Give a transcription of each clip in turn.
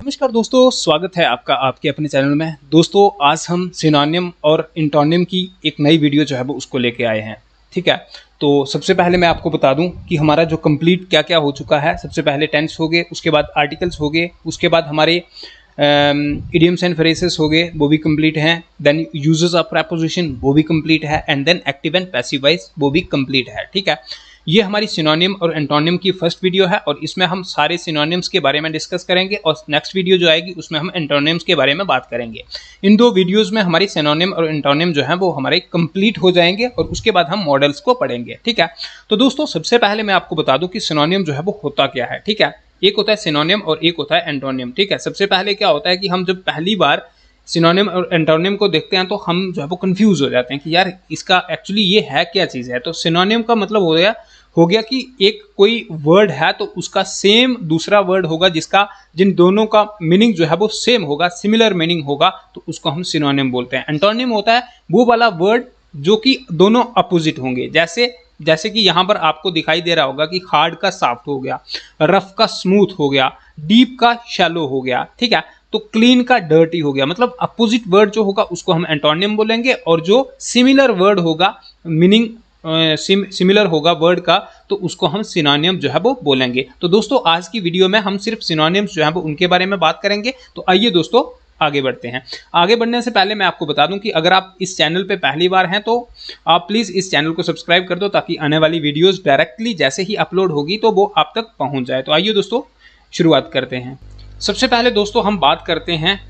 नमस्कार दोस्तों, स्वागत है आपका आपके अपने चैनल में। दोस्तों आज हम सिनोनिम और इंटोनिम की एक नई वीडियो जो है वो उसको लेके आए हैं। ठीक है, तो सबसे पहले मैं आपको बता दूं कि हमारा जो कंप्लीट क्या क्या हो चुका है। सबसे पहले टेंस हो गए, उसके बाद आर्टिकल्स हो गए, उसके बाद हमारे इडियम्स एंड फ्रेजेस हो गए, वो भी कंप्लीट हैं। देन यूजेस ऑफ प्रेपोजिशन वो भी कंप्लीट है, and then active and passive voice वो भी कंप्लीट है। ठीक है, ये हमारी सिनोनिम और एंटोनिम की फर्स्ट वीडियो है और इसमें हम सारे सिनोनिम्स के बारे में डिस्कस करेंगे और नेक्स्ट वीडियो जो आएगी उसमें हम एंटोनिम्स के बारे में बात करेंगे। इन दो वीडियोस में हमारी सिनोनिम और एंटोनिम जो है वो हमारे कंप्लीट हो जाएंगे और उसके बाद हम मॉडल्स को पढ़ेंगे। ठीक है, तो दोस्तों सबसे पहले मैं आपको बता दूं कि सिनोनिम जो है वो होता क्या है। ठीक है, एक होता है सिनोनिम और एक होता है एंटोनिम। ठीक है, सबसे पहले क्या होता है कि हम जब पहली बार सिनोनिम और एंटोनिम को देखते हैं तो हम जो है वो कंफ्यूज हो जाते हैं कि यार इसका एक्चुअली ये है क्या चीज़ है। तो सिनोनिम का मतलब हो गया कि एक कोई वर्ड है तो उसका सेम दूसरा वर्ड होगा जिन दोनों का मीनिंग जो है वो सेम होगा, सिमिलर मीनिंग होगा, तो उसको हम सिनोनिम बोलते हैं। एंटोनिम होता है वो वाला वर्ड जो कि दोनों अपोजिट होंगे। जैसे कि यहाँ पर आपको दिखाई दे रहा होगा कि हार्ड का सॉफ्ट हो गया, रफ का स्मूथ हो गया, डीप का शैलो हो गया। ठीक है, तो क्लीन का डर्टी हो गया। मतलब अपोजिट वर्ड जो होगा उसको हम एंटोनिम बोलेंगे और जो सिमिलर वर्ड होगा, मीनिंग सिमिलर होगा वर्ड का, तो उसको हम सिनोनिम जो है वो बोलेंगे। तो दोस्तों आज की वीडियो में हम सिर्फ सिनोनिम्स जो है वो उनके बारे में बात करेंगे। तो आइए दोस्तों आगे बढ़ते हैं। आगे बढ़ने से पहले मैं आपको बता दूं कि अगर आप इस चैनल पे पहली बार हैं तो आप प्लीज़ इस चैनल को सब्सक्राइब कर दो ताकि आने वाली वीडियोस डायरेक्टली जैसे ही अपलोड होगी तो वो आप तक पहुंच जाए। तो आइए दोस्तों शुरुआत करते हैं। सबसे पहले दोस्तों हम बात करते हैं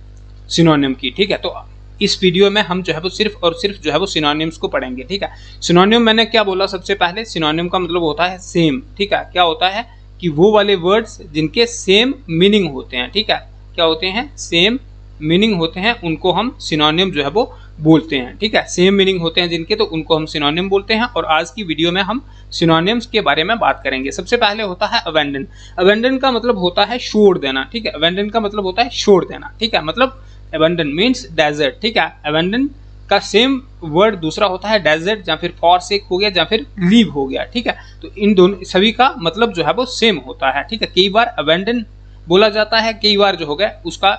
सिनोनिम की। ठीक है, तो इस वीडियो में हम जो है वो सिर्फ और सिर्फ जो है वो सिनोनिम्स को पढ़ेंगे। ठीक है, सिनोनिम मैंने क्या बोला, सबसे पहले सिनोनिम का मतलब होता है सेम। ठीक है, क्या होता है कि वो वाले वर्ड्स जिनके सेम मीनिंग होते हैं। ठीक है, क्या होते हैं, सेम मीनिंग होते हैं, उनको हम सिनोनिम जो है वो बोलते हैं। ठीक है, सेम मीनिंग होते हैं जिनके, तो उनको हम सिनोनिम बोलते हैं। और आज की वीडियो में हम सिनोनिम्स के बारे में बात करेंगे। सबसे पहले होता है अबेंडन। अबेंडन का मतलब होता है छोड़ देना। ठीक है, अबेंडन का मतलब होता है छोड़ देना। ठीक है, मतलब अबेंडन मीन्स डेजर्ट। ठीक है, अबेंडन का सेम वर्ड दूसरा होता है डेजर्ट, या फिर फॉरसेक हो गया, या फिर लीव हो गया। ठीक है, तो इन दोनों सभी का मतलब जो है वो सेम होता है। ठीक है, कई बार अबेंडन बोला जाता है, कई बार जो हो गया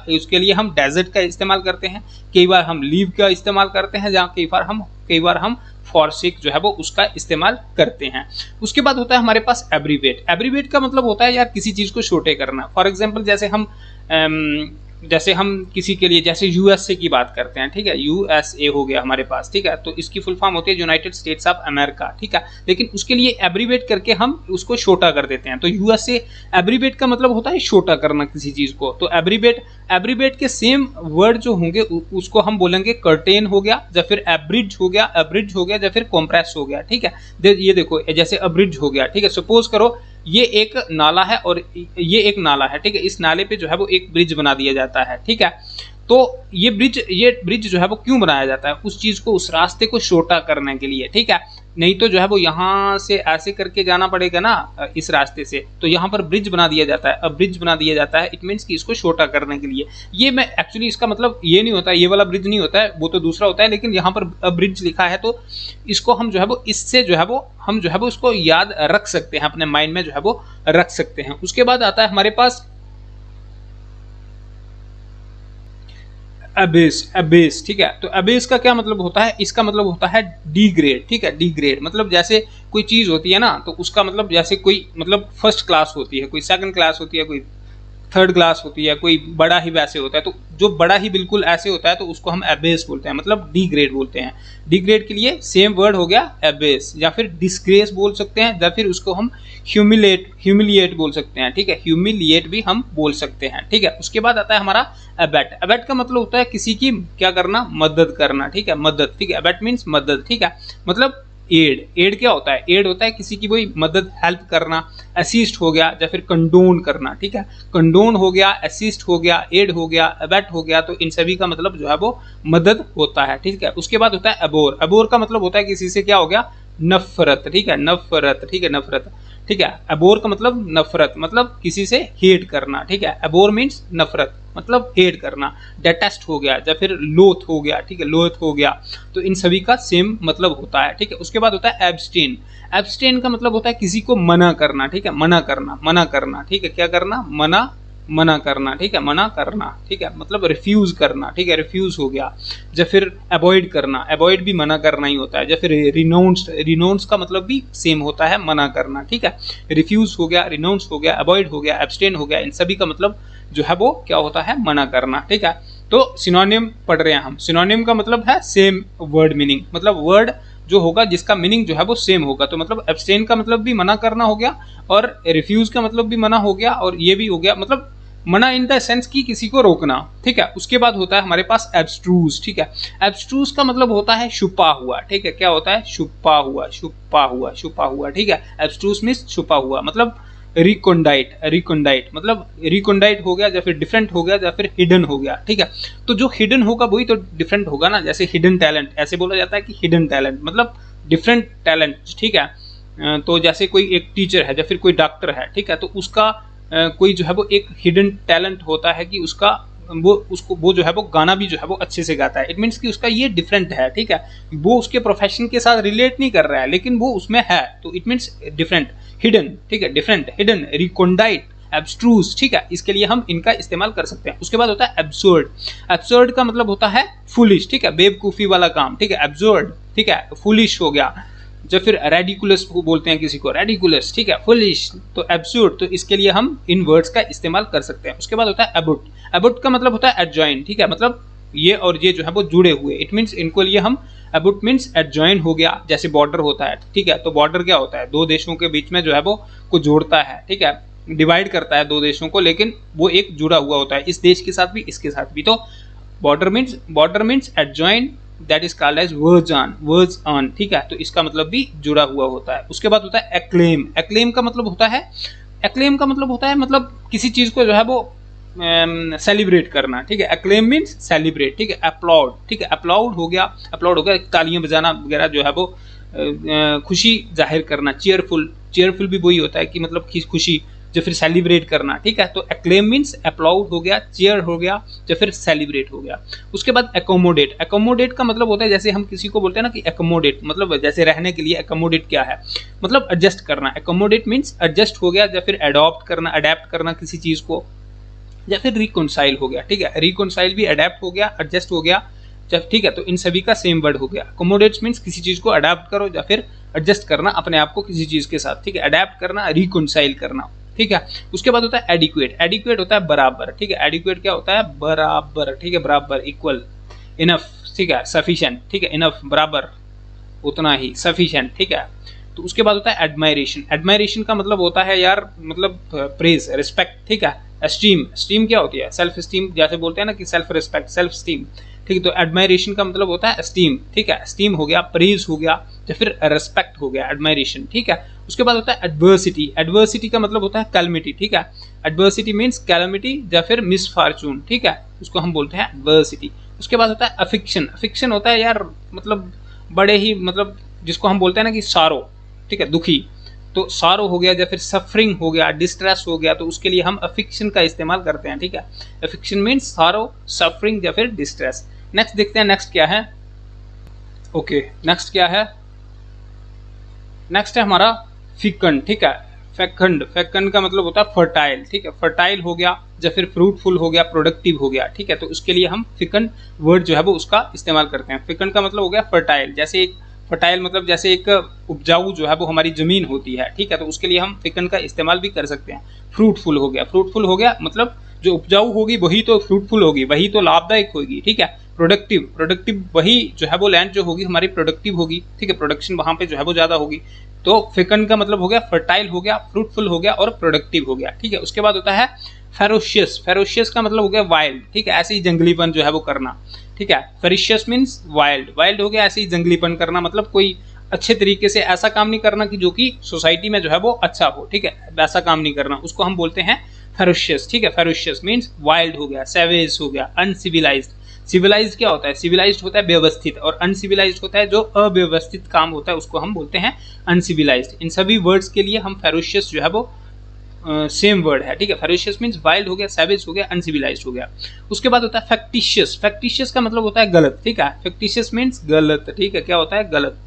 उसके लिए हम डेजर्ट का इस्तेमाल करते हैं, कई बार हम लीव का इस्तेमाल करते हैं, जहाँ कई बार हम फॉरसेक जो है वो उसका इस्तेमाल करते हैं। उसके बाद होता है हमारे पास एब्रीवेट। एब्रीवेट का मतलब होता है यार किसी चीज़ को छोटे करना। फॉर एग्जाम्पल जैसे हम किसी के लिए जैसे यूएसए की बात करते हैं। ठीक है, यूएसए हो गया हमारे पास। ठीक है, तो इसकी फुल फॉर्म होती है यूनाइटेड स्टेट्स ऑफ अमेरिका। ठीक है, लेकिन उसके लिए एब्रीवेट करके हम उसको छोटा कर देते हैं। तो यूएसए एब्रीवेट का मतलब होता है छोटा करना किसी चीज़ को। तो एब्रीवेट के सेम वर्ड जो होंगे उसको हम बोलेंगे कर्टेन हो गया, या फिर एब्रिज हो गया, या फिर कॉम्प्रेस हो गया। ठीक है, ये देखो जैसे अब्रिज हो गया। ठीक है, सपोज करो ये एक नाला है और ये एक नाला है। ठीक है, इस नाले पे जो है वो एक ब्रिज बना दिया जाता है। ठीक है, तो ये ब्रिज जो है वो क्यों बनाया जाता है, उस चीज को, उस रास्ते को छोटा करने के लिए। ठीक है, नहीं तो जो है वो यहाँ से ऐसे करके जाना पड़ेगा ना इस रास्ते से, तो यहाँ पर ब्रिज बना दिया जाता है। अब ब्रिज बना दिया जाता है, इट मीन्स कि इसको छोटा करने के लिए। ये मैं एक्चुअली इसका मतलब ये नहीं होता है, ये वाला ब्रिज नहीं होता है, वो तो दूसरा होता है, लेकिन यहाँ पर ब्रिज लिखा है तो इसको हम जो है वो इससे जो है वो हम जो है वो उसको याद रख सकते हैं, अपने माइंड में जो है वो रख सकते हैं। उसके बाद आता है हमारे पास अबेस। ठीक है, तो अबेस का क्या मतलब होता है, इसका मतलब होता है डिग्रेड। ठीक है, डिग्रेड मतलब जैसे कोई चीज होती है ना, तो उसका मतलब जैसे कोई मतलब फर्स्ट क्लास होती है, कोई सेकंड क्लास होती है, कोई थर्ड क्लास होती है, कोई बड़ा ही वैसे होता है। तो जो बड़ा ही बिल्कुल ऐसे होता है तो उसको हम एबेस बोलते हैं, मतलब डिग्रेड बोलते हैं। डिग्रेड के लिए सेम वर्ड हो गया एबेस, या फिर डिस्ग्रेस बोल सकते हैं, या फिर उसको हम ह्यूमिलिएट बोल सकते हैं। ठीक है, ह्यूमिलिएट भी हम बोल सकते हैं। ठीक है, उसके बाद आता है हमारा अबेट। अबेट का मतलब होता है किसी की क्या करना, मदद करना। ठीक है, मदद। ठीक है, अबेट मीन्स मदद। ठीक है, मतलब एड क्या होता है, एड होता है किसी की कोई मदद, हेल्प करना। असिस्ट हो गया, या फिर कंडोन करना। ठीक है, कंडोन हो गया, असिस्ट हो गया, एड हो गया, अबेट हो गया, तो इन सभी का मतलब जो है वो मदद होता है। ठीक है, उसके बाद होता है अबोर। अबोर का मतलब होता है किसी से क्या हो गया, नफरत। ठीक है, नफरत। ठीक है, नफरत। ठीक है, अबोर का मतलब नफरत, मतलब किसी से हेट करना। ठीक है, अबोर मीन्स नफरत, मतलब हेट करना। डेटेस्ट हो गया, या फिर लोथ हो गया। ठीक है, लोथ हो गया, तो इन सभी का सेम मतलब होता है। ठीक है, उसके बाद होता है एब्सटेन। एब्सटेन का मतलब होता है किसी को मना करना। ठीक है, मना करना। ठीक है, क्या करना, मना करना, ठीक है, मना करना, ठीक है, मतलब रिफ्यूज करना, ठीक है, रिफ्यूज हो गया। या फिर अवॉइड करना, अवॉइड भी मना करना ही होता है। या फिर रिनाउंस, रिनाउंस का मतलब भी सेम होता है, मना करना, ठीक है। रिफ्यूज हो गया, रिनाउंस हो गया, अवॉइड हो गया, एब्सटेन हो गया, इन सभी का मतलब जो है वो क्या होता है, मना करना, ठीक है। तो सिनोनिम पढ़ रहे हैं हम। सिनोनिम का मतलब है सेम वर्ड मीनिंग, मतलब वर्ड जो होगा जिसका मीनिंग जो है वो सेम होगा। तो मतलब एब्सटेन का मतलब भी मना करना हो गया, और रिफ्यूज का मतलब भी मना हो गया, और ये भी हो गया मतलब मना इन द सेंस की किसी को रोकना, ठीक है। उसके बाद होता है हमारे पास एब्स्ट्रूज, ठीक है। एब्स्ट्रूज का मतलब होता है छुपा हुआ, ठीक है। क्या होता है, छुपा हुआ, छुपा हुआ, छुपा हुआ, ठीक है। एब्स्ट्रूज मीन्स छुपा हुआ। मतलब रिकोंडाइट, रिकोंडाइट मतलब रिकोंडाइट हो गया, या फिर डिफरेंट हो गया, या फिर हिडन हो गया, ठीक है। तो जो हिडन होगा वही तो डिफरेंट होगा ना। जैसे हिडन टैलेंट, ऐसे बोला जाता है कि हिडन टैलेंट मतलब डिफरेंट टैलेंट, ठीक है। तो जैसे कोई एक टीचर है या फिर कोई डॉक्टर है, ठीक है, तो उसका कोई जो है वो एक हिडन टैलेंट होता है कि उसका वो जो है वो गाना भी जो है वो अच्छे से गाता है। इट मीन्स कि उसका ये डिफरेंट है, ठीक है। वो उसके प्रोफेशन के साथ रिलेट नहीं कर रहा है, लेकिन वो उसमें है, तो इट मीन्स डिफरेंट, हिडन, ठीक है, डिफरेंट, हिडन, रिकोंडाइट, एब्स्ट्रूज, ठीक है। इसके लिए हम इनका इस्तेमाल कर सकते हैं। उसके बाद होता है एब्सर्ड। एब्सर्ड का मतलब होता है फुलिश, ठीक है, बेवकूफी वाला काम, ठीक है, एब्सर्ड, ठीक है, फुलिश हो गया। जो फिर रेडिकुलस बोलते हैं किसी को, रेडिकुलस, ठीक है, फुलिश, तो एब्सर्ड, तो इसके लिए हम इन वर्ड्स का इस्तेमाल कर सकते हैं। उसके बाद होता है अबुट। अबुट का मतलब होता है एडजॉइन, ठीक है, मतलब ये और ये जो है वो जुड़े हुए। इट मीन्स इनको लिए हम अबुट मीन्स एडजॉइन हो गया। जैसे बॉर्डर होता है, ठीक है, तो बॉर्डर क्या होता है, दो देशों के बीच में जो है वो को जोड़ता है, ठीक है, डिवाइड करता है दो देशों को, लेकिन वो एक जुड़ा हुआ होता है, इस देश के साथ भी इसके साथ भी। तो border means adjoin, that is called as verge on, ठीक है, तो इसका मतलब भी जुड़ा हुआ होता है। उसके बाद होता है एक्लेम। एक्लेम का मतलब होता है, एक्लेम का मतलब होता है मतलब किसी चीज को जो है वो सेलिब्रेट करना, ठीक है। एक्लेम मीन्स सेलिब्रेट, ठीक है। अपलॉड, ठीक है, अपलॉड हो गया, अपलॉड हो गया, तालियां बजाना वगैरह जो है वो खुशी जाहिर करना। चीयरफुल, चीयरफुल भी वही होता है कि मतलब खुशी, जो फिर सेलिब्रेट करना, ठीक है। तो एक्लेम मीन्स अपलाउड हो गया, चीयर हो गया, जो फिर सेलिब्रेट हो गया। उसके बाद एकोमोडेट। एकोमोडेट का मतलब होता है जैसे हम किसी को बोलते हैं ना कि एकोमोडेट मतलब जैसे रहने के लिए एकोमोडेट क्या है, मतलब एडजस्ट करना। एकोमोडेट मीन्स एडजस्ट हो गया, या फिर एडॉप्ट करना, अडेप्ट करना किसी चीज को, या फिर रिकॉन्साइल हो गया, ठीक है। रिकॉन्साइल भी अडेप्ट हो गया, एडजस्ट हो गया, जब, ठीक है। तो इन सभी का सेम वर्ड हो गया। अकोमोडेट्स मीन्स किसी चीज को अडेप्ट करो या फिर एडजस्ट करना अपने आप को किसी चीज के साथ, ठीक है। अडेप्ट करना, रिकॉन्साइल करना, ठीक है। उसके बाद होता है एडिक्वेट। एडिक्वेट होता है बराबर, ठीक है। एडिक्वेट क्या होता है, बराबर, ठीक है, बराबर, इक्वल, इनफ, ठीक है, सफिशिएंट, ठीक है, इनफ बराबर, उतना ही, सफिशिएंट, ठीक है। तो उसके बाद होता है एडमायरेशन। एडमायरेशन का मतलब होता है यार मतलब प्रेज, रिस्पेक्ट, ठीक है। एस्टीम, एस्टीम क्या होती है, सेल्फ एस्टीम, जैसे बोलते हैं ना कि सेल्फ रिस्पेक्ट, सेल्फ एस्टीम, ठीक है। तो एडमायरेशन का मतलब होता है एस्टीम, ठीक है। एस्टीम हो गया, प्रेज हो गया, या फिर रिस्पेक्ट हो गया, एडमायरेशन, ठीक है। उसके बाद होता है एडवर्सिटी। एडवर्सिटी का मतलब होता है कैलमिटी, ठीक है। एडवर्सिटी मीन्स कैलमिटी या फिर मिसफॉर्चून, ठीक है, उसको हम बोलते हैं एडवर्सिटी। उसके बाद होता है अफिक्शन। अफिक्शन होता है यार मतलब बड़े ही मतलब जिसको हम बोलते हैं ना कि सारो, ठीक है, दुखी। तो सारो हो गया, या फिर सफरिंग हो गया, डिस्ट्रेस हो गया, तो उसके लिए हम अफिक्शन का इस्तेमाल करते हैं, ठीक है। अफिक्शन मीन्स सारो, सफरिंग या फिर डिस्ट्रेस। नेक्स्ट देखते हैं, नेक्स्ट क्या है। ओके, नेक्स्ट क्या है, नेक्स्ट है हमारा फिकंड, ठीक है। फेकंड, फेकंड का मतलब होता है फर्टाइल, ठीक है। फर्टाइल हो गया, या फिर फ्रूटफुल हो गया, प्रोडक्टिव हो गया, ठीक है। तो उसके लिए हम फिकंड वर्ड जो है वो उसका इस्तेमाल करते हैं। फिकंड का मतलब हो गया फर्टाइल। जैसे एक फर्टाइल मतलब जैसे एक उपजाऊ जो है वो हमारी जमीन होती है, ठीक है। तो उसके लिए हम फिकंड का इस्तेमाल भी कर सकते हैं। फ्रूटफुल हो गया, फ्रूटफुल हो गया मतलब जो उपजाऊ होगी वही तो फ्रूटफुल होगी, वही तो लाभदायक होगी, ठीक है। प्रोडक्टिव, प्रोडक्टिव वही जो है वो लैंड जो होगी हमारी प्रोडक्टिव होगी, ठीक है, प्रोडक्शन वहां पे जो है वो ज्यादा होगी। तो फिकंड का मतलब हो गया फर्टाइल हो गया, फ्रूटफुल हो गया और प्रोडक्टिव हो गया, ठीक है। उसके बाद होता है फेरोशियस। फेरोशियस का मतलब हो गया वाइल्ड, ठीक है, ऐसे ही जंगलीपन जो है वो करना, ठीक है। फेरिशियस मीन्स वाइल्ड, वाइल्ड हो गया ऐसे ही जंगलीपन करना, मतलब कोई अच्छे तरीके से ऐसा काम नहीं करना कि जो कि सोसाइटी में जो है वो अच्छा हो, ठीक है, वैसा काम नहीं करना, उसको हम बोलते हैं फेरोशियस, ठीक है। फेरोशियस मीन्स वाइल्ड हो गया, सैवेज हो गया, अनसिविलाइज्ड। सिविलाइज्ड क्या होता है, सिविलाइज्ड होता है व्यवस्थित, और अनसिविलाइज्ड होता है जो अव्यवस्थित काम होता है उसको हम बोलते हैं अनसिविलाइज्ड। इन सभी वर्ड्स के लिए हम फेरोशियस जो है वो सेम वर्ड है, ठीक है। फेरोशियस मीन्स वाइल्ड हो गया, सैवेज हो गया, अनसिविलाइज्ड हो गया। उसके बाद होता है फैक्टिशियस। फैक्टिशियस का मतलब होता है गलत, ठीक है। फैक्टिशियस मीन्स गलत, ठीक है, क्या होता है गलत।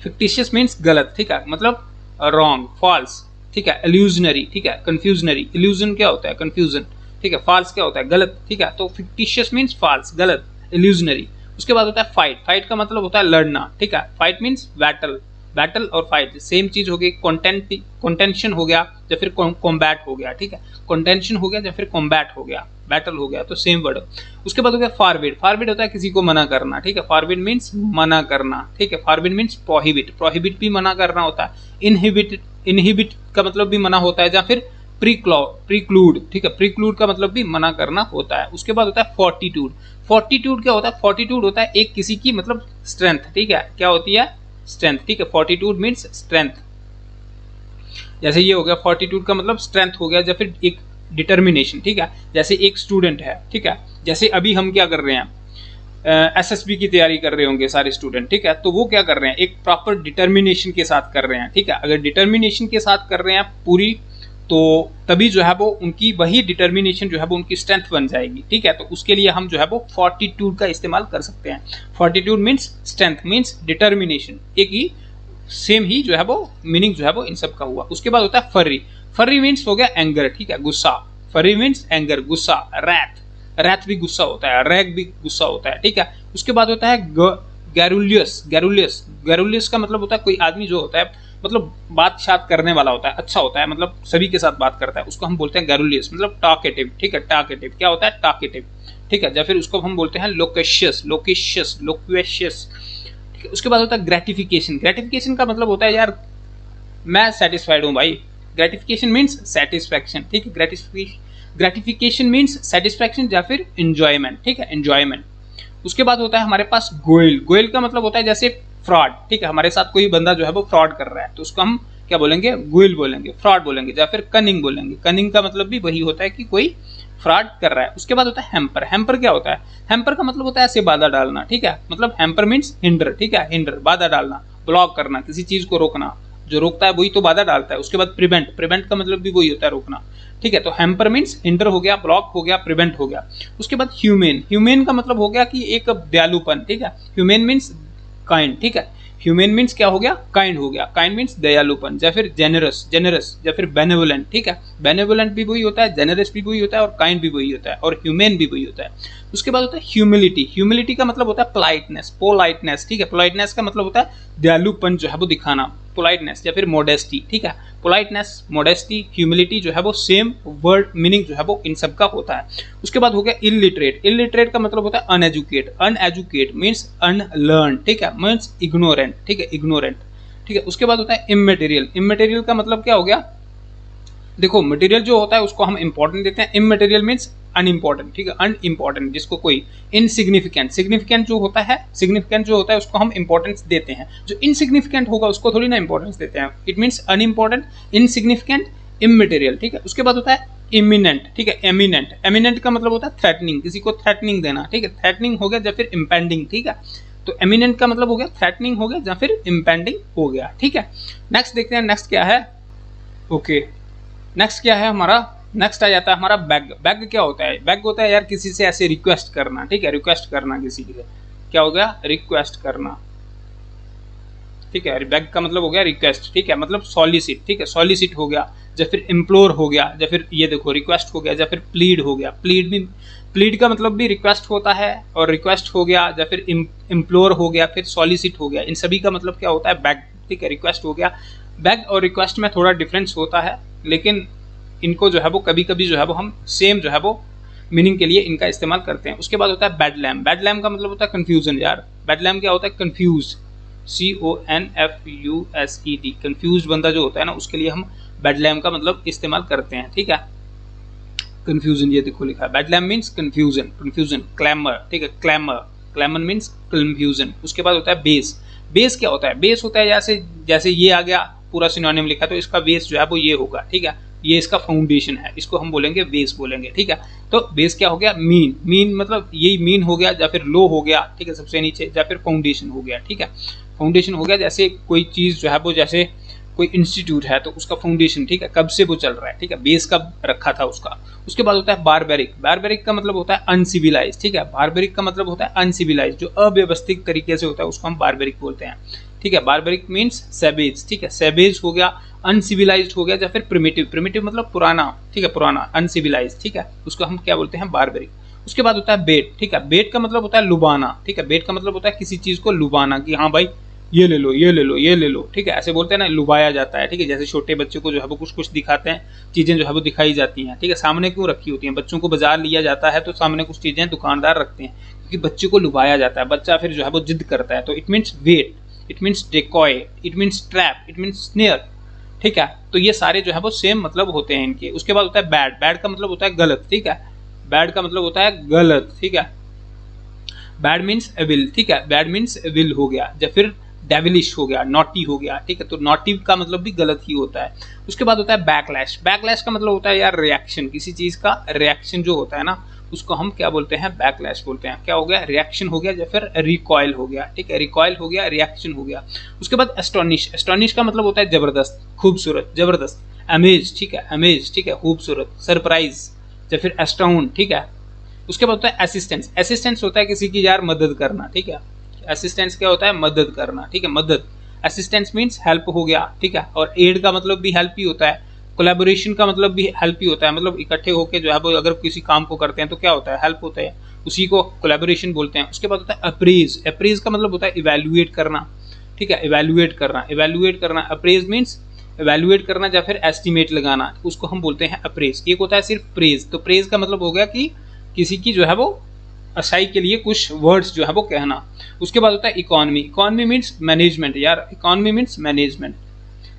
फिक्टिशियस मीन्स गलत, ठीक है, मतलब रॉन्ग, फॉल्स, ठीक है, इल्यूजनरी, ठीक है, कंफ्यूजनरी, इल्यूजन क्या होता है, कंफ्यूजन, ठीक है, फॉल्स क्या होता है, गलत, ठीक है, तो फिक्टिशियस मींस फॉल्स, गलत, इल्यूजनरी। उसके बाद होता है फाइट, फाइट का मतलब होता है लड़ना, ठीक है, फाइट मींस बैटल, बैटल और फाइट सेम चीज हो गई। कंटेंशन हो गया या फिर कॉम्बैट हो गया, ठीक है, कंटेंशन हो गया या फिर कॉम्बैट हो गया, बैटल हो गया, तो सेम वर्ड। उसके बाद हो गया फॉरबिड, फॉरबिड होता है किसी को मना करना, ठीक है, फॉरबिड मींस मना करना, ठीक है, फॉरबिड मींस प्रोहिबिट, प्रोहिबिट भी मना करना होता है। इनहिबिट, इनहिबिट का मतलब भी मना होता है, या फिर प्रीक्लूड, ठीक है, प्रीक्लूड का मतलब भी मना करना होता है। उसके बाद होता है फोर्टिट्यूड, फोर्टिट्यूड क्या होता है, फोर्टिट्यूड होता है एक किसी की मतलब स्ट्रेंथ, ठीक है, क्या होती है, स्ट्रेंथ, ठीक है, फोर्टिट्यूड मींस स्ट्रेंथ। जैसे ये हो गया, फोर्टिट्यूड का मतलब स्ट्रेंथ हो गया, या फिर एक डिटर्मिनेशन, ठीक है, जैसे एक स्टूडेंट है, ठीक है, जैसे अभी हम क्या कर रहे हैं, एसएसबी की तैयारी कर रहे होंगे सारे स्टूडेंट, ठीक है, तो वो क्या कर रहे हैं, एक प्रॉपर डिटर्मिनेशन के साथ कर रहे हैं, ठीक है, अगर डिटर्मिनेशन के साथ कर रहे हैं पूरी, तो तभी जो है वो उनकी वही डिटर्मिनेशन जो है वो उनकी स्ट्रेंथ बन जाएगी, ठीक है, तो उसके लिए हम जो है वो फोर्टिट्यूड का इस्तेमाल कर सकते हैं। Fortitude means strength means determination, एक ही सेम ही जो है वो मीनिंग जो है वो इन सब का हुआ। उसके बाद होता है फर्री, फर्री मीन्स हो गया एंगर, ठीक है, गुस्सा, फर्री मीन्स एंगर, गुस्सा, रैथ, रैथ भी गुस्सा होता है, रैग भी गुस्सा होता है, ठीक है। उसके बाद होता है गैरुलियस, गैरुलियस, गैरुलियस का मतलब होता है कोई आदमी जो होता है मतलब बात शात करने वाला होता है, अच्छा होता है, मतलब सभी के साथ बात करता है, उसको हम बोलते हैं गैरुलियस, मतलब टॉकेटिव, ठीक है, टॉकेटिव क्या होता है, टॉकेटिव, ठीक है, या फिर उसको हम बोलते हैं लोकेशियस, लोकेशियस, लोक्वेशियस, ठीक है। उसके बाद होता है ग्रेटिफिकेशन, ग्रेटिफिकेशन का मतलब होता है यार मैं सेटिस्फाइड हूँ भाई, ग्रेटिफिकेशन मीन्स सेटिस्फैक्शन, ठीक है, ग्रेटिफिकेशन मीन्स सेटिस्फैक्शन या फिर एंजॉयमेंट, ठीक है, एंजॉयमेंट। उसके बाद होता है हमारे पास गोयल, गोयल का मतलब होता है जैसे फ्रॉड, ठीक है, हमारे साथ कोई बंदा जो है वो फ्रॉड कर रहा है, तो उसको हम क्या बोलेंगे, गोयल बोलेंगे, फ्रॉड बोलेंगे, या फिर कनिंग बोलेंगे। कनिंग का मतलब भी वही होता है कि कोई फ्रॉड कर रहा है। उसके बाद होता है हैम्पर, हैम्पर क्या होता है, हैम्पर का मतलब होता है ऐसे बाधा डालना, ठीक है, मतलब हैम्पर मीन्स हिंडर, ठीक है, हिंडर बाधा डालना, ब्लॉक करना, किसी चीज को रोकना, जो रोकता है वही तो बाधा डालता है। उसके बाद प्रिवेंट, प्रिवेंट का मतलब भी वही होता है रोकना, ठीक है, तो हैम्पर मीन्स हिंडर हो गया, ब्लॉक हो गया, प्रिवेंट हो गया। उसके बाद ह्यूमेन, ह्यूमेन का मतलब हो गया कि एक दयालुपन, ठीक है, ह्यूमेन मीन्स काइंड, ठीक है, ह्यूमेन मीन्स क्या हो गया, काइंड हो गया, काइंड मीन्स दयालुपन, या फिर जेनरस, जेनरस या फिर बेनेवोलेंट, ठीक है, बेनेवोलेंट भी वही होता है, जेनरस भी वही होता है, और काइंड भी वही होता है, और ह्यूमेन भी वही होता है। उसके बाद होता है ह्यूमिलिटी, ह्यूमिलिटी का मतलब होता है पोलाइटनेस, पोलाइटनेस, ठीक है, पोलाइटनेस का मतलब होता है दयालुपन जो है वो दिखाना, पोलाइटनेस या फिर मोडेस्टी, ठीक है, पोलाइटनेस, मोडेस्टी, ह्यूमिलिटी जो है वो सेम वर्ड मीनिंग जो है वो इन सब का होता है। उसके बाद हो गया इलिटरेट, इलिटरेट का मतलब होता है अनएजुकेट, अनएजुकेट मीन्स अनलर्न, ठीक है, मीन्स इग्नोरेंट, ठीक है, इग्नोरेंट, ठीक है। उसके बाद होता है इमटेरियल, इमटेरियल का मतलब क्या हो गया, देखो मटेरियल जो होता है उसको हम इंपॉर्टेंट देते हैं, इमटेरियल मीन्स अनइम्पॉर्टेंट, ठीक है, अनइम्पॉर्टेंट, जिसको कोई इनसिग्निफिकेंट, सिग्निफिकेंट जो होता है, सिग्निफिकेंट जो होता है उसको हम इंपॉर्टेंस देते हैं, जो इनसिग्निफिकेंट होगा उसको थोड़ी ना इंपॉर्टेंस देते हैं। It means unimportant, insignificant, immaterial, ठीक है। उसके बाद होता है इमिनेंट, ठीक है, एमिनेंट, एमिनेंट का मतलब होता है थ्रेटनिंग, किसी को थ्रेटनिंग देना, ठीक है, थ्रेटनिंग हो गया या फिर इम्पेंडिंग, ठीक है, तो एमिनेंट का मतलब हो गया थ्रेटनिंग हो गया या फिर इम्पेंडिंग हो गया, ठीक है। नेक्स्ट देखते हैं, नेक्स्ट क्या है, ओके, नेक्स्ट क्या है हमारा, नेक्स्ट आ जाता है हमारा बैग। बैग क्या होता है, बैग होता है यार किसी से ऐसे रिक्वेस्ट करना, ठीक है, रिक्वेस्ट करना किसी से, क्या हो गया, रिक्वेस्ट करना, ठीक है, बैग का मतलब हो गया रिक्वेस्ट, ठीक है, मतलब सॉलिसिट, ठीक है, सॉलिसिट हो गया, या फिर इम्प्लोर हो गया, या फिर ये देखो रिक्वेस्ट हो गया, या फिर प्लीड हो गया, प्लीड भी, प्लीड का मतलब भी रिक्वेस्ट होता है, और रिक्वेस्ट हो गया, या फिर इम्प्लोर हो गया, फिर सॉलिसिट हो गया, इन सभी का मतलब क्या होता है, बैग, ठीक है, रिक्वेस्ट हो गया। बैग और रिक्वेस्ट में थोड़ा डिफरेंस होता है, लेकिन इनको जो है वो कभी कभी जो है वो हम सेम जो है वो मीनिंग के लिए इनका इस्तेमाल करते हैं। उसके बाद होता है बैडलैम, बैडलैम का मतलब होता है कंफ्यूजन, यार बैडलैम क्या होता है, कंफ्यूज, CONFUSED, कंफ्यूज बंदा जो होता है ना उसके लिए हम बैडलैम का मतलब इस्तेमाल करते हैं, ठीक है, कंफ्यूजन, ये देखो लिखा है, बैडलैम मीन्स कंफ्यूजन, कंफ्यूजन, क्लैमर, ठीक है, क्लैमर, क्लैमर मीन्स कंफ्यूजन। उसके बाद होता है बेस, बेस क्या होता है, बेस होता है जैसे जैसे ये आ गया पूरा सिनोनिम लिखा, तो इसका बेस जो है वो ये होगा, ठीक है, ये इसका फाउंडेशन है, इसको हम बोलेंगे बेस बोलेंगे, ठीक है। तो बेस क्या हो गया, मीन, मीन मतलब यही मीन हो गया, या फिर लो हो गया, ठीक है, सबसे नीचे, या फिर फाउंडेशन हो गया, ठीक है, फाउंडेशन हो गया, जैसे कोई चीज जो है वो, जैसे कोई इंस्टीट्यूट है तो उसका फाउंडेशन, ठीक है, कब से वो चल रहा है, ठीक है, बेस कब रखा था उसका। उसके बाद होता है बारबेरिक, बारबेरिक का मतलब होता है अनसिविलाइज, ठीक है, बारबेरिक का मतलब होता है अनसिविलाइज, जो अव्यवस्थित तरीके से होता है उसको हम बारबेरिक बोलते हैं। ठीक है। बारबरिक मीन्स सैवेज, ठीक है, सैवेज हो गया, अनसिविलाइज्ड हो गया, या फिर प्रिमिटिव, प्रिमिटिव मतलब पुराना, ठीक है, पुराना, अनसिविलाइज्ड, ठीक है, उसको हम क्या बोलते हैं, बारबरिक। उसके बाद होता है बेट, ठीक है, बेट का मतलब होता है लुभाना, ठीक है, बेट का मतलब होता है किसी चीज को लुभाना, कि हाँ भाई ये ले लो, ये ले लो, ये ले लो, ठीक है, ऐसे बोलते हैं ना, लुभाया जाता है, ठीक है। जैसे छोटे बच्चों को जो है वो कुछ कुछ दिखाते हैं, चीजें जो है वो दिखाई जाती हैं, ठीक है, सामने क्यों रखी होती हैं, बच्चों को बाजार लिया जाता है तो सामने कुछ चीजें दुकानदार रखते हैं, क्योंकि बच्चे को लुभाया जाता है, बच्चा फिर जो है वो जिद करता है, तो it means wait, it means decoy, it means trap, it means snare, ठीक है। तो ये सारे जो है वो सेम मतलब होते हैं इनके। उसके बाद होता है बैड, बैड का मतलब होता है गलत, ठीक है, बैड का मतलब होता है गलत, ठीक है, बैड मीन्स एविल, ठीक है, बैड मीन्स एविल हो गया, या फिर डेविलिश हो गया, नॉटी हो गया, ठीक है, तो नॉटी का मतलब भी गलत ही होता है। उसके बाद होता है बैकलैश, बैकलैश का मतलब होता है यार रिएक्शन, किसी चीज का रिएक्शन जो होता है ना, उसको हम क्या बोलते हैं, बैकलैश बोलते हैं। क्या हो गया, रिएक्शन हो गया, या फिर रिकॉयल हो गया, ठीक है, रिकॉयल हो गया, रिएक्शन हो गया। उसके बाद एस्टोनिश, एस्टोनिश का मतलब होता है जबरदस्त, खूबसूरत, जबरदस्त, अमेज, ठीक है, अमेज, ठीक है, खूबसूरत, सरप्राइज, या फिर एस्टाउंड, ठीक है। उसके बाद होता है असिस्टेंस, असिस्टेंस होता है किसी की यार मदद करना, ठीक है, असिस्टेंस क्या होता है, मदद करना, ठीक है, मदद, असिस्टेंस मीन्स हेल्प हो गया, ठीक है, और एड का मतलब भी हेल्प ही होता है, कोलैबोरेशन का मतलब भी हेल्प ही होता है, मतलब इकट्ठे होकर जो है वो अगर किसी काम को करते हैं तो क्या होता है, हेल्प होता है, उसी को कोलैबोरेशन बोलते हैं। उसके बाद होता है अप्रेज, अप्रेज का मतलब होता है इवैल्यूएट करना, ठीक है, इवैल्यूएट करना, इवैल्यूएट करना, अप्रेज मीन्स इवैल्यूएट करना या फिर एस्टिमेट लगाना, उसको हम बोलते हैं अप्रेज। एक होता है सिर्फ प्रेज, तो प्रेज का मतलब हो गया कि किसी की जो है वो अच्छाई के लिए कुछ वर्ड्स जो है वो कहना। उसके बाद होता है इकोनॉमी, इकोनॉमी मीन्स मैनेजमेंट, यार economy means management,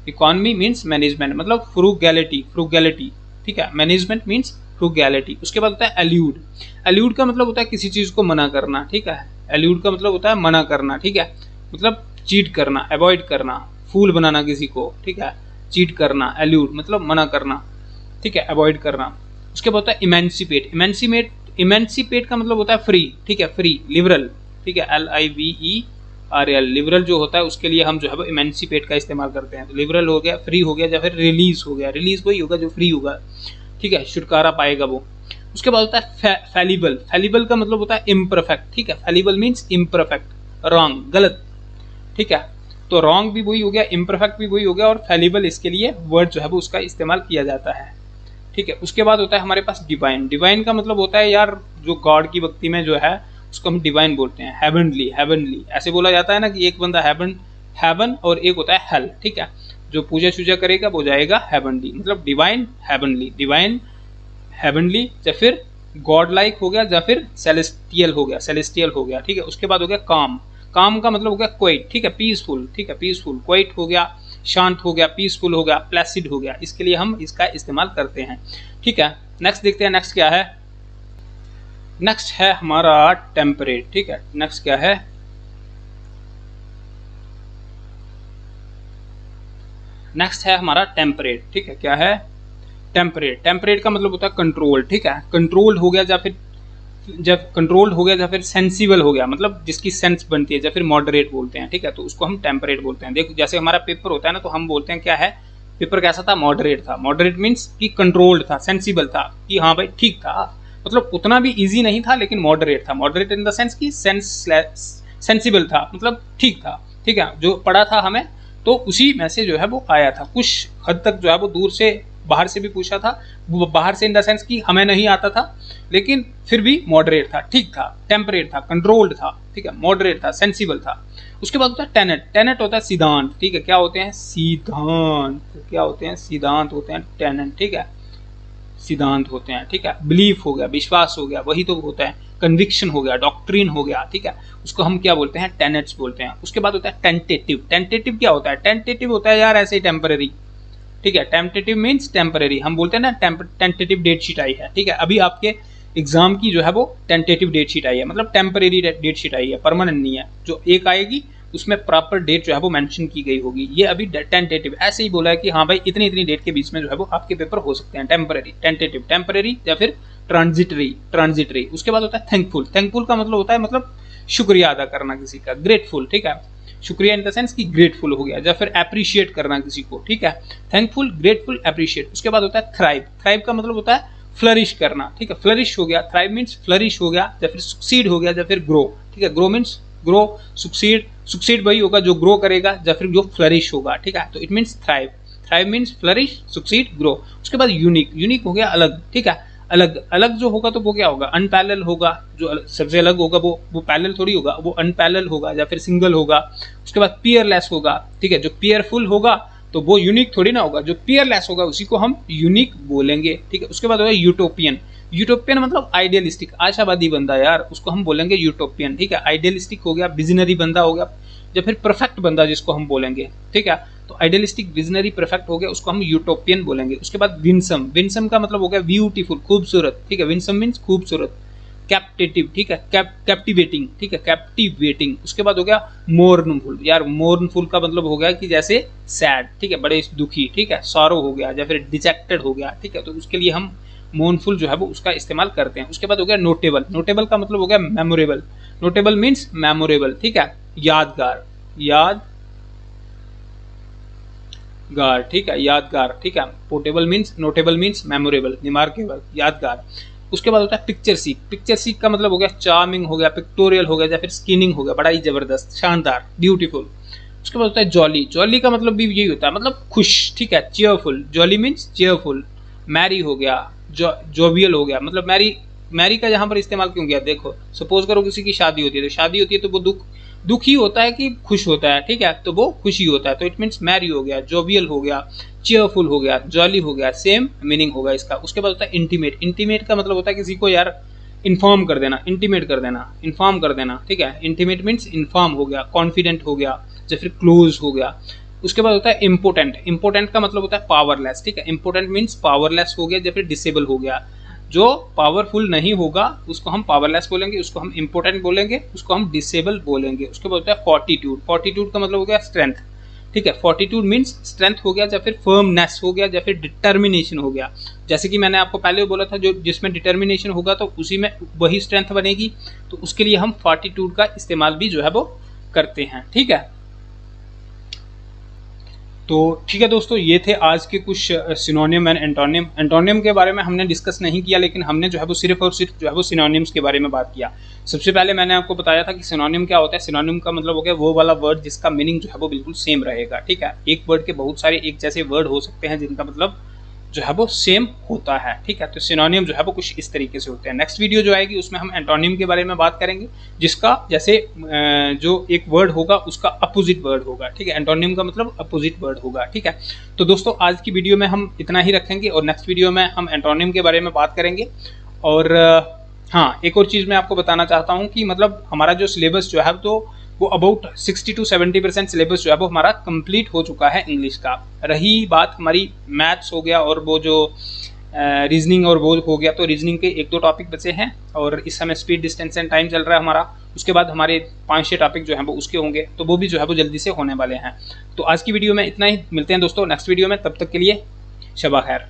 economy means management मतलब फ्रूगैलिटी, फ्रूगैलिटी, ठीक है, मैनेजमेंट मीन्स फ्रूगैलिटी। उसके बाद होता है एल्यूड, एल्यूड का मतलब होता है किसी चीज को मना करना, ठीक है, एल्यूड का मतलब होता है मना करना, ठीक है, मतलब चीट करना, अवॉइड करना, फूल बनाना किसी को, ठीक है, चीट करना, एल्यूड मतलब मना करना, ठीक है, अवॉइड करना। उसके बाद होता है इमेंसिपेट, इमेंसिपेट, इमेंसिपेट का मतलब होता है फ्री, ठीक है, फ्री, लिबरल, ठीक है, LIBERAL, लिबरल जो होता है उसके लिए हम जो है वो इमेंसिपेट का इस्तेमाल करते हैं। तो लिबरल हो गया, फ्री हो गया, या फिर रिलीज हो गया, रिलीज वही होगा जो फ्री होगा, ठीक है, छुटकारा पाएगा वो। उसके बाद होता है फैलिबल, फैलिबल का मतलब होता है इम्परफेक्ट, ठीक है, फैलिबल मीन्स इम्परफेक्ट, रॉन्ग, गलत, ठीक है, तो रॉन्ग भी वही हो गया, इम्परफेक्ट भी वही हो गया, और फैलिबल इसके लिए वर्ड जो है वो उसका इस्तेमाल किया जाता है, ठीक है। उसके बाद होता है हमारे पास डिवाइन, डिवाइन का मतलब होता है यार जो गॉड की भक्ति में जो है उसको हम डिवाइन बोलते हैं। हेवनली, हेवनली ऐसे बोला जाता है ना कि एक बंदा हेवन, हेवन और एक होता है हेल, ठीक है, जो पूजा शूजा करेगा वो जाएगा हेवनली, मतलब डिवाइन हेवनली, डिवाइन हेवनली, या फिर गॉड लाइक हो गया, या फिर सेलेस्टियल हो गया, सेलेस्टियल हो गया, ठीक है। उसके बाद हो गया काम, काम का मतलब हो गया क्वाइट, ठीक है, पीसफुल, ठीक है, पीसफुल, क्वाइट हो गया, शांत हो गया, पीसफुल हो गया, प्लेसिड हो गया, इसके लिए हम इसका इस्तेमाल करते हैं, ठीक है। नेक्स्ट देखते हैं, नेक्स्ट क्या है, नेक्स्ट है हमारा टेम्परेट, ठीक है, नेक्स्ट क्या है, नेक्स्ट है हमारा टेम्परेट, ठीक है, क्या है, टेम्परेट, टेम्परेट का मतलब होता है कंट्रोल, ठीक है, कंट्रोल हो गया, या फिर जब कंट्रोल्ड हो गया, या फिर सेंसिबल हो गया, मतलब जिसकी सेंस बनती है, या फिर मॉडरेट बोलते हैं, ठीक है, तो उसको हम टेम्परेट बोलते हैं। देखो जैसे हमारा पेपर होता है ना, तो हम बोलते हैं क्या है, पेपर कैसा था, मॉडरेट था, मॉडरेट मीन्स कि कंट्रोल्ड था, सेंसिबल था, कि हाँ भाई ठीक था, मतलब उतना भी ईजी नहीं था लेकिन मॉडरेट था, मॉडरेट इन द सेंस कि सेंसिबल था, मतलब ठीक था, ठीक है, जो पढ़ा था हमें तो उसी में से जो है वो आया था, कुछ हद तक जो है वो दूर से बाहर से भी पूछा था, बाहर से इन द सेंस कि हमें नहीं आता था, लेकिन फिर भी मॉडरेट था, ठीक था, टेम्परेट था, कंट्रोल्ड था, ठीक है, मॉडरेट था, सेंसिबल था। उसके बाद होता है टेनेट, टेनेट होता है सिद्धांत, ठीक है, क्या होते हैं, सिद्धांत, क्या होते हैं, सिद्धांत होते हैं, टेनेट, ठीक है, सिद्धांत होते हैं, ठीक है, बिलीफ हो गया, विश्वास हो गया, वही तो होता है, कन्विक्शन हो गया, डॉक्ट्रिन हो गया, ठीक है, उसको हम क्या बोलते हैं, टेनेट्स बोलते हैं। उसके बाद होता है टेंटेटिव, टेंटेटिव क्या होता है, टेंटेटिव होता है यार ऐसे ही टेम्पररी, ठीक है, टेंटेटिव मीन्स टेम्पररी, हम बोलते हैं ना टेंटेटिव डेट शीट आई है, ठीक है, अभी आपके एग्जाम की जो है वो टेंटेटिव डेट शीट आई है, मतलब टेम्पररी डेट शीट आई है, परमानेंट नहीं है, जो एक आएगी उसमें प्रॉपर डेट जो है वो मेंशन की गई होगी, ये अभी टेंटेटिव ऐसे ही बोला है कि हाँ भाई इतनी इतनी डेट के बीच में जो है वो आपके पेपर हो सकते हैं, टेम्पररी, टेंटेटिव, टेम्पररी, या फिर ट्रांजिटरी, ट्रांजिटरी। उसके बाद होता है थैंकफुल, थैंकफुल का मतलब होता है मतलब शुक्रिया अदा करना किसी का, ग्रेटफुल, ठीक है, शुक्रिया इन द सेंस कि ग्रेटफुल हो गया, या फिर अप्रिशिएट करना किसी को, ठीक है, थैंकफुल, ग्रेटफुल, अप्रिशिएट। उसके बाद होता है थ्राइव, थ्राइव का मतलब होता है फ्लरिश करना, ठीक है, फ्लरिश हो गया, थ्राइव मीन्स फ्लरिश हो गया, या फिर सुक्सीड हो गया, या फिर ग्रो, ठीक है, ग्रो मीन्स ग्रो, सुक्सीड, सुक्सीड वही होगा जो ग्रो करेगा या फिर जो फ्लरिश होगा, ठीक है। तो it means thrive, thrive means flourish, succeed, grow. उसके बाद यूनिक, यूनिक हो गया अलग, ठीक है। अलग, अलग जो होगा तो वो क्या होगा, अनपैरेलल होगा। जो सबसे अलग होगा वो पैरेलल थोड़ी होगा, वो अनपैरेलल होगा या फिर सिंगल होगा। उसके बाद पीयरलेस होगा, ठीक है। जो पीयरफुल होगा तो वो यूनिक थोड़ी ना होगा, जो पीयरलेस होगा उसी को हम यूनिक बोलेंगे, ठीक है। उसके बाद होगा यूटोपियन, यूटोपियन मतलब आइडियलिस्टिक, आशावादी बंदा यार, उसको हम बोलेंगे यूटोपियन, ठीक है। आइडियलिस्टिक हो गया, विजनरी बंदा हो गया, या फिर परफेक्ट बंदा जिसको हम बोलेंगे, ठीक है। तो आइडियलिस्टिक, विजनरी, परफेक्ट हो गया, उसको हम यूटोपियन बोलेंगे। उसके बाद विंसम, विंसम का मतलब हो गया ब्यूटीफुल, खूबसूरत, ठीक है। विंसम मीन्स खूबसूरत। कैप्टिव, ठीक है, कैप्टिवेटिंग, ठीक है, कैप्टिवेटिंग। उसके बाद हो गया मोर्नफुल, यार मोर्नफुल का मतलब हो गया कि जैसे सैड, ठीक है, बड़े दुखी, ठीक है। सॉरो हो गया या फिर डिजेक्टेड हो गया, ठीक है। तो उसके लिए हम मोर्नफुल जो है वो उसका इस्तेमाल करते हैं। उसके बाद हो गया नोटेबल, नोटेबल का मतलब हो गया मेमोरेबल, नोटेबल मीन्स मेमोरेबल, ठीक है। यादगार, यादगार, ठीक है, यादगार, ठीक है। Portable means, notable means memorable, remarkable, यादगार। उसके बाद होता है पिक्चर सीक, पिक्चर सीक का मतलब हो गया चार्मिंग हो गया, पिक्टोरियल हो गया या फिर स्किनिंग हो गया, बड़ा ही जबरदस्त, शानदार, ब्यूटीफुल। उसके बाद होता है जॉली, जॉली का मतलब भी यही होता है, मतलब खुश, ठीक है, cheerful, jolly means cheerful. Merry हो गया, जोवियल हो गया, मतलब मैरी, मैरी का यहाँ पर इस्तेमाल क्यों किया, देखो सपोज करो किसी की शादी होती है, तो शादी होती है तो वो दुख ही होता है कि खुश होता है, ठीक है। तो वो खुशी होता है, तो इट मीन्स मैरी हो गया, जोवियल हो गया, चेयरफुल हो गया, जॉली हो गया, सेम मीनिंग होगा इसका। उसके बाद होता है इंटीमेट, इंटीमेट का मतलब होता है किसी को यार इन्फॉर्म कर देना, इंटीमेट कर देना, इन्फॉर्म कर देना, ठीक है। इंटीमेट मीन्स इन्फॉर्म हो गया, कॉन्फिडेंट हो गया या फिर क्लोज हो गया। उसके बाद होता है इम्पोर्टेंट, इम्पोर्टेंट का मतलब होता है पावरलेस, ठीक है। इम्पोर्टेंट मीन्स पावरलेस हो गया या फिर डिसेबल हो गया। जो पावरफुल नहीं होगा उसको हम पावरलेस बोलेंगे, उसको हम इंपोर्टेंट बोलेंगे, उसको हम डिसेबल बोलेंगे। उसके बाद होता है फोर्टिट्यूड, फोर्टिट्यूड का मतलब हो गया स्ट्रेंथ, ठीक है। फोर्टिट्यूड मीन्स स्ट्रेंथ हो गया या फिर फर्मनेस हो गया या फिर डिटर्मिनेशन हो गया। जैसे कि मैंने आपको पहले बोला था, जो जिसमें डिटर्मिनेशन होगा तो उसी में वही स्ट्रेंथ बनेगी, तो उसके लिए हम फोर्टिट्यूड का इस्तेमाल भी जो है वो करते हैं, ठीक है। तो ठीक है दोस्तों, ये थे आज के कुछ सिनोनियम एंड एंटोनियम। एंटोनियम के बारे में हमने डिस्कस नहीं किया, लेकिन हमने जो है वो सिर्फ और सिर्फ जो है वो सिनोनियम्स के बारे में बात किया। सबसे पहले मैंने आपको बताया था कि सिनोनियम क्या होता है। सिनोनियम का मतलब हो गया वो वाला वर्ड जिसका मीनिंग जो है वो बिल्कुल सेम रहेगा, ठीक है। एक वर्ड के बहुत सारे एक जैसे वर्ड हो सकते हैं जिनका मतलब जो है वो सेम होता है, ठीक है। तो सिनोनियम जो है वो कुछ इस तरीके से होते हैं। नेक्स्ट वीडियो जो आएगी उसमें हम एंटोनियम के बारे में बात करेंगे, जिसका जैसे जो एक वर्ड होगा उसका अपोजिट वर्ड होगा, ठीक है। एंटोनियम का मतलब अपोजिट वर्ड होगा, ठीक है। तो दोस्तों आज की वीडियो में हम इतना ही रखेंगे और नेक्स्ट वीडियो में हम एंटोनियम के बारे में बात करेंगे। और हाँ, एक और चीज़ मैं आपको बताना चाहता हूँ कि मतलब हमारा जो सिलेबस जो है तो वो अबाउट 60 to 70% सिलेबस जो है वो हमारा कंप्लीट हो चुका है इंग्लिश का। रही बात हमारी मैथ्स हो गया और वो जो रीजनिंग और वो हो गया, तो रीजनिंग के 1-2 टॉपिक बचे हैं और इस समय स्पीड, डिस्टेंस एंड टाइम चल रहा है हमारा। उसके बाद हमारे 5-6 टॉपिक जो हैं वो उसके होंगे, तो वो भी जो है वो जल्दी से होने वाले हैं। तो आज की वीडियो में इतना ही, मिलते हैं दोस्तों नेक्स्ट वीडियो में, तब तक के लिए शबा खैर।